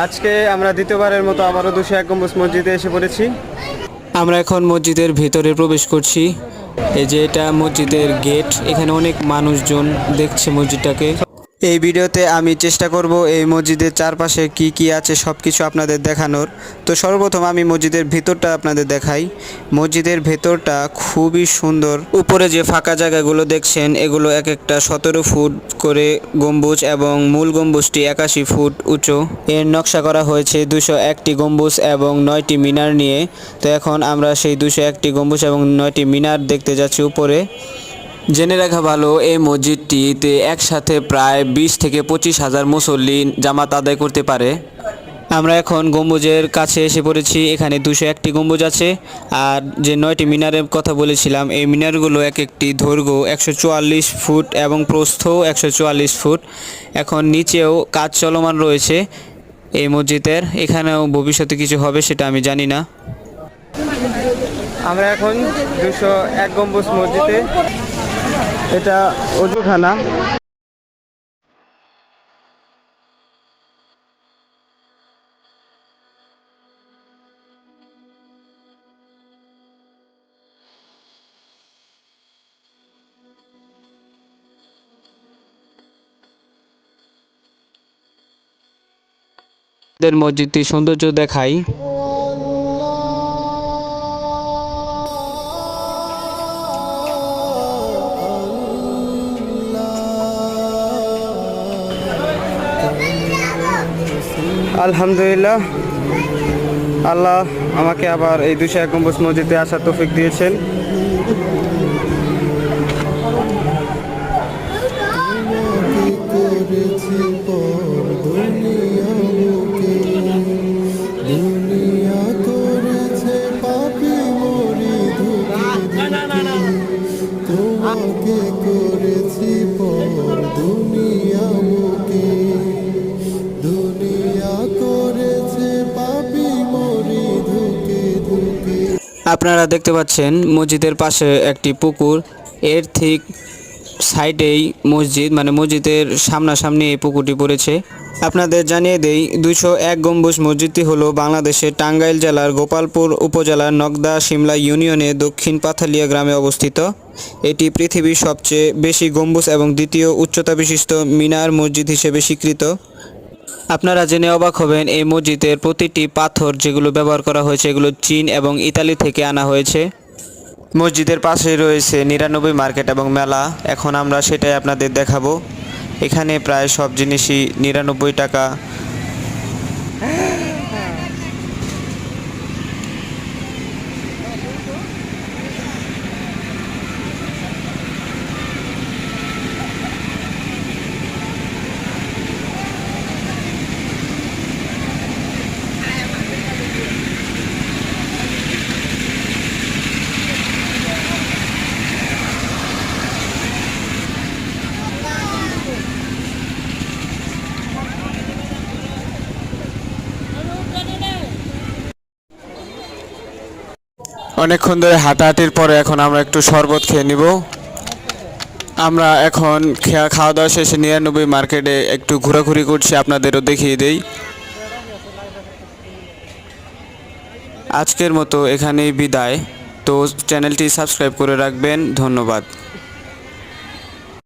আজকে আমরা দ্বিতীয়বারের মতো আবারও 201 গম্বুজ মসজিদে এসে পড়েছি। আমরা এখন মসজিদের ভিতরে প্রবেশ করছি। এই যে এটা মসজিদের গেট, এখানে অনেক মানুষজন দেখছে মসজিদটাকে। এই ভিডিওতে আমি চেষ্টা করব এই মসজিদের চারপাশে কি কি আছে সব কিছু আপনাদের দেখানোর। তো সর্বপ্রথম আমি মসজিদের ভিতরটা আপনাদের দেখাই। মসজিদের ভেতরটা খুবই সুন্দর। উপরে যে ফাঁকা জায়গাগুলো দেখছেন এগুলো এক একটা 17 ফুট করে গম্বুজ এবং মূল গম্বুজটি 81 ফুট উঁচু। এর নকশা করা হয়েছে 201টি গম্বুজ এবং 9টি মিনার নিয়ে। তো এখন আমরা সেই 201টি গম্বুজ এবং 9টি মিনার দেখতে যাচ্ছি উপরে। জেনে রাখা ভালো, এই মসজিদটিতে একসাথে প্রায় 20 থেকে 25 হাজার মুসল্লি জামাত আদায় করতে পারে। আমরা এখন গম্বুজের কাছে এসে পড়েছি। এখানে 201টি গম্বুজ আছে আর যে 9টি মিনারের কথা বলেছিলাম এই মিনারগুলো এক একটি দৈর্ঘ্য 144 ফুট এবং প্রস্থ 144 ফুট। এখন নিচেও কাজ চলমান রয়েছে এই মসজিদের। এখানেও ভবিষ্যতে কিছু হবে সেটা আমি জানি না। আমরা এখন 201 গম্বুজ মসজিদে, এটা ওযুখানা। মসজিদটি সৌন্দর্য দেখাই। আলহামদুলিল্লাহ, আল্লাহ আমাকে আবার এই 201 গম্বুজ মসজিদে আসার তৌফিক দিয়েছেন। আপনারা দেখতে পাচ্ছেন মসজিদের পাশে একটি পুকুর, এর ঠিক সাইডেই মসজিদ, মানে মসজিদের সামনাসামনি এই পুকুরটি পড়েছে। আপনাদের জানিয়ে দেই 201 গম্বুজ মসজিদটি হলো বাংলাদেশের টাঙ্গাইল জেলার গোপালপুর উপজেলার নগদা শিমলা ইউনিয়নে দক্ষিণ পাথালিয়া গ্রামে অবস্থিত। এটি পৃথিবীর সবচেয়ে বেশি গম্বুজ এবং দ্বিতীয় উচ্চতা বিশিষ্ট মিনার মসজিদ হিসেবে স্বীকৃত। আপনারা জেনে অবাক হবেন এই মসজিদের প্রতিটি পাথর যেগুলো ব্যবহার করা হয়েছে এগুলো চীন এবং ইতালি থেকে আনা হয়েছে। মসজিদের পাশে রয়েছে 99 মার্কেট এবং মেলা। এখন আমরা সেটাই আপনাদের দেখাবো। এখানে প্রায় সব জিনিসই 99 টাকা। অনেকক্ষণ ধরে হাঁটাহাঁটির পরে এখন আমরা একটু শরবত খেয়ে নিব। আমরা এখন খাওয়া দাওয়া শেষে 99 মার্কেটে একটু ঘোরাঘুরি করছি, আপনাদেরও দেখিয়ে দেই। আজকের মতো এখানেই বিদায়। তো চ্যানেলটি সাবস্ক্রাইব করে রাখবেন। ধন্যবাদ।